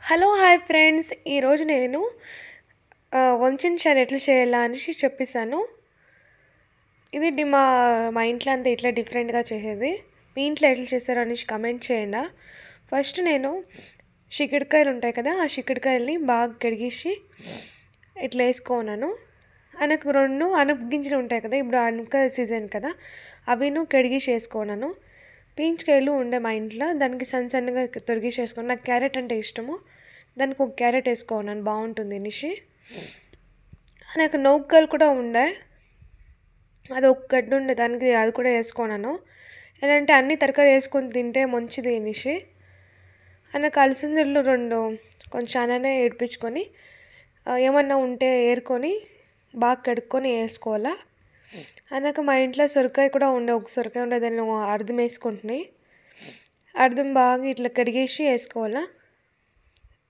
Hello hi friends. ఈరోజు నేను వంచిన షార్ ఎట్లా చేయాలా అనేసి చెప్పేసాను. ఇది మా ఇంట్లో అంతా ఇట్లా డిఫరెంట్గా చేసేది. మీ ఇంట్లో ఎట్లా చేస్తారో అనేసి కమెంట్ చేయండి. ఫస్ట్ నేను చిక్కుడుకాయలు ఉంటాయి కదా, ఆ చిక్కుడుకాయల్ని బాగా కడిగేసి ఇట్లా వేసుకున్నాను. అనప గింజలు ఉంటాయి కదా, ఇప్పుడు అనప సీజన్ కదా, అవిను కడిగేసి వేసుకున్నాను. పీంచుకాయలు ఉండే మా ఇంట్లో, దానికి సన్నగా తొరిగేసి వేసుకున్నాను. నాకు క్యారెట్ అంటే ఇష్టము, దానికి ఒక క్యారెట్ వేసుకున్నాను, బాగుంటుంది అనేసి. నాకు నౌకలు కూడా ఉండే, అది ఒక గడ్డ ఉండే, దానికి అది కూడా వేసుకున్నాను. ఎలా అంటే అన్ని తరకారీ వేసుకొని తింటే మంచిది అనేసి. నాకు అలసందలు రెండు కొంచెం చాలానే ఏడిపించుకొని ఏమన్నా ఉంటే ఏరుకొని బాగా కడుక్కొని వేసుకోవాలా. అన్నాక మా ఇంట్లో సొరకాయ కూడా ఉండే, ఒక సొరకాయ ఉండే, దాన్ని అర్థం వేసుకుంటున్నాయి. అర్థం బాగా ఇట్లా కడిగేసి వేసుకోవాలా.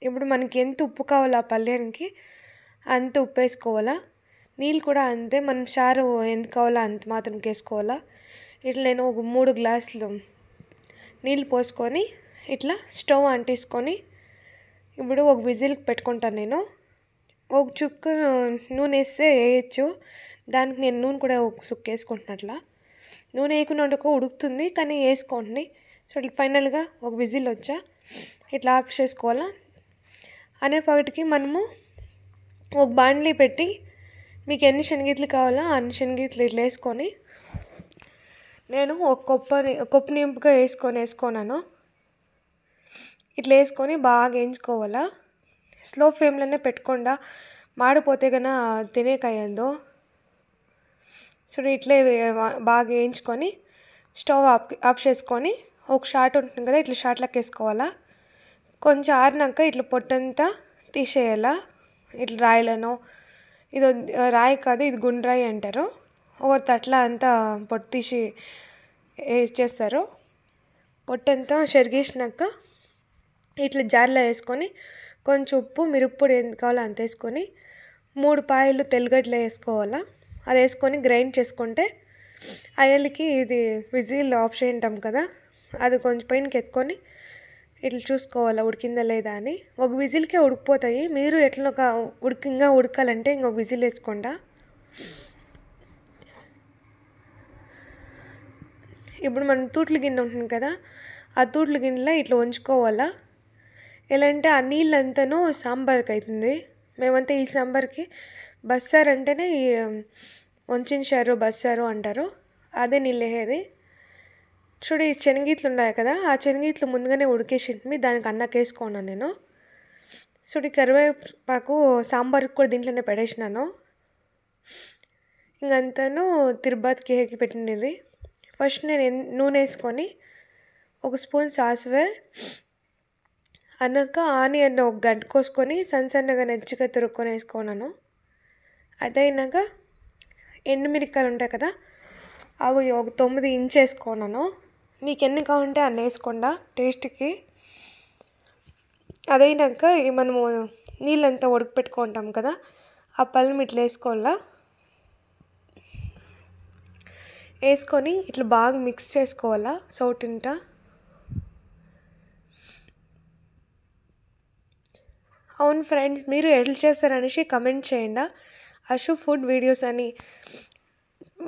ఇప్పుడు మనకి ఎంత ఉప్పు కావాలో ఆ పళ్యానికి అంత ఉప్పు వేసుకోవాలా. నీళ్ళు కూడా అంతే, మనం చారు ఎంత కావాలో అంత మాత్రం వేసుకోవాలా. ఇట్లా నేను ఒక 3 గ్లాసులు నీళ్ళు పోసుకొని ఇట్లా స్టవ్ అంటించుకొని ఇప్పుడు ఒక విజిల్కి పెట్టుకుంటాను. నేను ఒక చుక్క నూనె వేస్తే వేయచ్చు, దానికి నేను నూనె కూడా ఒక చుక్క వేసుకుంటున్నట్లా. నూనె వేయకుండా ఉడుకుతుంది, కానీ వేసుకోండి. సో ఇట్లా ఫైనల్గా ఒక విజిల్ వచ్చా ఇట్లా ఆఫ్ చేసుకోవాలా. అనేపటికి మనము ఒక బాండ్లీ పెట్టి మీకు ఎన్ని శనగలు కావాలో అన్ని శనగలు ఇట్లా వేసుకొని, నేను ఒక కప్పు నింపుగా వేసుకున్నాను. ఇట్లా వేసుకొని బాగా వేయించుకోవాలా. స్లో ఫ్లేమ్లోనే పెట్టుకుండా మాడిపోతే కన్నా తినేకాయందో. చూడు ఇట్లే బాగా వేయించుకొని స్టవ్ ఆఫ్ చేసుకొని ఒక షార్ట్ ఉంటుంది కదా, ఇట్లా షార్ట్లోకి వేసుకోవాలా. కొంచెం ఆరినాక ఇట్లా పొట్టంతా తీసేయాలా. ఇట్లా రాయిలను, ఇది రాయి కాదు, ఇది గుండ్రాయి అంటారు. ఒక తట్ల అంతా పొట్టు తీసి వేసేస్తారు. పొట్టంతా చెరిగేసినాక ఇట్లా జార్లో వేసుకొని కొంచెం ఉప్పు, మిరప్పొడి ఎంత కావాలో అంత వేసుకొని 3 పాయలు తెల్లగడ్డలు వేసుకోవాలా. అది వేసుకొని గ్రైండ్ చేసుకుంటే అయ్యలకి ఇది విజిల్ ఆఫ్ చేయింటాం కదా, అది కొంచెం పైనకి ఎత్తుకొని ఇట్లా చూసుకోవాలా ఉడికిందా లేదా అని. ఒక విజిల్కే ఉడికిపోతాయి. మీరు ఎట్లా ఇంకా ఉడకాలంటే ఇంకొక విజిల్ వేసుకోండా. ఇప్పుడు మనం తూట్ల గిన్నె ఉంటుంది కదా, ఆ తూట్ల గిన్నెలో ఇట్లా ఉంచుకోవాలా. ఎలా అంటే ఆ నీళ్ళంతానూ సాంబార్కి అవుతుంది. మేమంతా ఈ సాంబార్కి బస్సారు అంటేనే వంచిన చారు బస్సారు అంటారు, అదే నీళ్ళు వేసేది. చూడు ఈ శనగీట్లు ఉన్నాయి కదా, ఆ శనగీట్లు ముందుగానే ఉడికేసింటిమి, దానికి అన్నకి వేసుకున్నాను నేను. చూడు కరివేపాకు సాంబార్కి కూడా దీంట్లోనే పడేసినాను. ఇంకంతాను తిరుపతికి హేకి పెట్టినది. ఫస్ట్ నేను నూనె వేసుకొని ఒక స్పూన్ సాసివే, అన్నాక ఆనియన్ ఒక గంట కోసుకొని సన్నగా నెచ్చిగా తురుక్కొని వేసుకున్నాను. అదైనాక ఎండుమిరకాయలు ఉంటాయి కదా, అవి ఒక 9 ఇంచు వేసుకున్నాను. మీకు ఎన్ని కావాలంటే అన్ని వేసుకోండా టేస్ట్కి. అదైనాక మనము నీళ్ళంతా ఉడకపెట్టుకుంటాం కదా, ఆ పళ్ళం ఇట్లా వేసుకోవాలా. వేసుకొని ఇట్లా బాగా మిక్స్ చేసుకోవాలా సౌటింట. అవును ఫ్రెండ్స్, మీరు ఎట్లా చేస్తారనేసి కమెంట్ చేయండి. అశు ఫుడ్ వీడియోస్ అని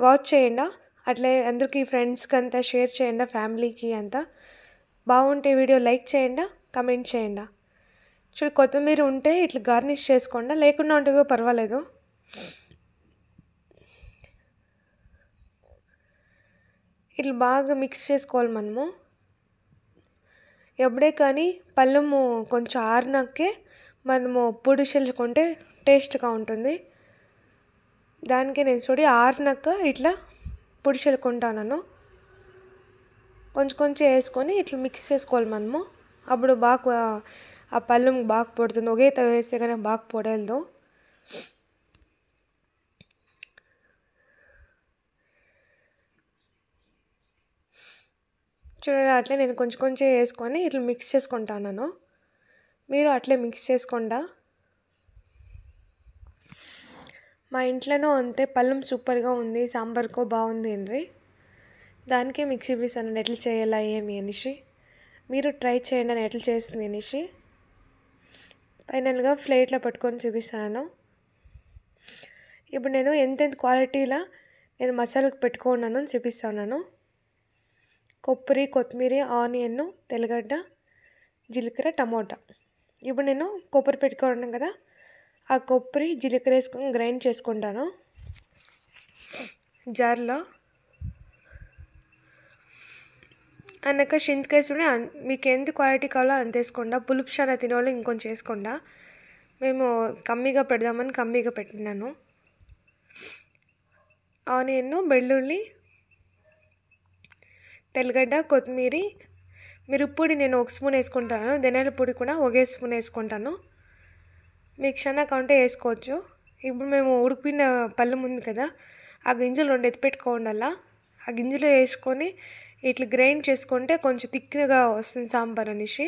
వాచ్ చేయండి. అట్లే అందరికీ ఫ్రెండ్స్కి అంతా షేర్ చేయండి, ఫ్యామిలీకి అంతా. బాగుంటే వీడియో లైక్ చేయండి, కమెంట్ చేయండి. చూడు కొత్తిమీర ఉంటే ఇట్లా గార్నిష్ చేసుకోండి, లేకుండా ఉంటే పర్వాలేదు. ఇట్లా బాగా మిక్స్ చేసుకోవాలి మనము. ఎప్పుడే కానీ పళ్ళము కొంచెం ఆరినాకే మనము పొడి చల్లుకుంటే టేస్ట్గా ఉంటుంది. దానికి నేను చూడి ఆరినాక ఇట్లా పొడి చల్లుకుంటాను. కొంచెం వేసుకొని ఇట్లా మిక్స్ చేసుకోవాలి మనము. అప్పుడు బాగా ఆ పళ్ళం బాగా పొడుతుంది. ఒకే వేస్తే కానీ బాగా పొడేయదు. చూడండి, అట్లే నేను కొంచెం వేసుకొని ఇట్లా మిక్స్ చేసుకుంటాను. మీరు అట్లే మిక్స్ చేసుకోండా. మా ఇంట్లోనూ అంతే, పళ్ళం సూపర్గా ఉంది, సాంబార్కో బాగుంది అండి. దానికే మీకు చూపిస్తాను ఎట్లా చేయాలా ఏమి అనేసి. మీరు ట్రై చేయండి అని ఎట్లా చేస్తుంది అనేసి. ఫైనల్గా ప్లేట్లో పట్టుకొని చూపిస్తాను. ఇప్పుడు నేను ఎంతెంత క్వాలిటీలా నేను మసాలాకు పెట్టుకున్నాను చూపిస్తున్నాను. కొబ్బరి, కొత్తిమీర, ఆనియన్, తెల్లగడ్డ, జీలకర్ర, టమోటా. ఇప్పుడు నేను కొబ్బరి పెట్టుకున్నాను కదా, ఆ కొబ్బరి జీలకర్ర వేసుకొని గ్రైండ్ చేసుకుంటాను జార్లో. అన్నాక చింతకేసుకుని మీకు ఎంత క్వాలిటీ కావాలో అంత వేసుకోండా. పులుపు చాలా తినేవాళ్ళు ఇంకొంచెం వేసుకోండా. మేము కమ్మిగా పెడదామని కమ్మిగా పెట్టినాను. ఆనియన్, వెల్లుల్లి, తెల్లగడ్డ, కొత్తిమీర, మిరప్పొడి నేను 1 స్పూన్ వేసుకుంటాను. ధనియాల పొడి కూడా 1 స్పూన్ వేసుకుంటాను. మీకు క్షణ కావాలంటే వేసుకోవచ్చు. ఇప్పుడు మేము ఉడికిన పళ్ళెం ఉంది కదా, ఆ గింజలు 2 ఎత్తి పెట్టుకోండాలా. ఆ గింజలు వేసుకొని ఇట్లా గ్రైండ్ చేసుకుంటే కొంచెం థిక్గా వస్తుంది సాంబార్ అనేసి.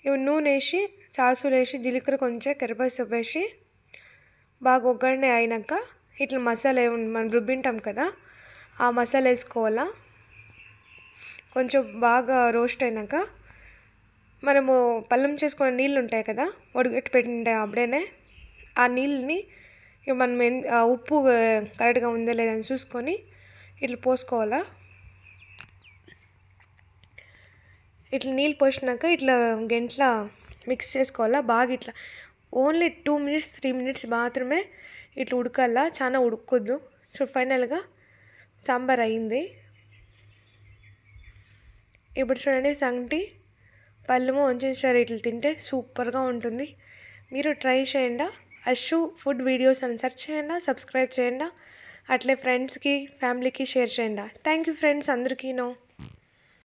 ఇప్పుడు నూనె వేసి, సాసులు వేసి, జీలకర్ర కొంచెం కరివేపాకు వేసి బాగా ఒగ్గండి అయినాక ఇట్లా మసాలా మనం రుబ్బింటాం కదా, ఆ మసాలా వేసుకోవాలా. కొంచెం బాగా రోస్ట్ అయినాక మనము పళ్ళెం చేసుకునే నీళ్ళు ఉంటాయి కదా, వడగట్టి పెట్టింటాయి అప్పుడేనే, ఆ నీళ్ళని మనం ఉప్పు కరెక్ట్గా ఉందా లేదని చూసుకొని ఇట్లా పోసుకోవాలా. ఇట్లా నీళ్ళు పోసినాక ఇట్లా గంటల మిక్స్ చేసుకోవాలా బాగా. ఇట్లా ఓన్లీ 2 మినిట్స్ 3 మినిట్స్ మాత్రమే ఇట్లా ఉడకాల, చాలా ఉడకొద్దు. సో ఫైనల్గా సాంబార్ అయింది. ఇప్పుడు చూడండి, సంగటి పళ్ళెము వంచేసారు. ఇట్లా తింటే సూపర్గా ఉంటుంది. మీరు ట్రై చేయండి. అశు ఫుడ్ వీడియోస్ అని సెర్చ్ చేయండి, సబ్స్క్రైబ్ చేయండి. అట్లే ఫ్రెండ్స్కి, ఫ్యామిలీకి షేర్ చేయండి. Thank you friends అందరికీను.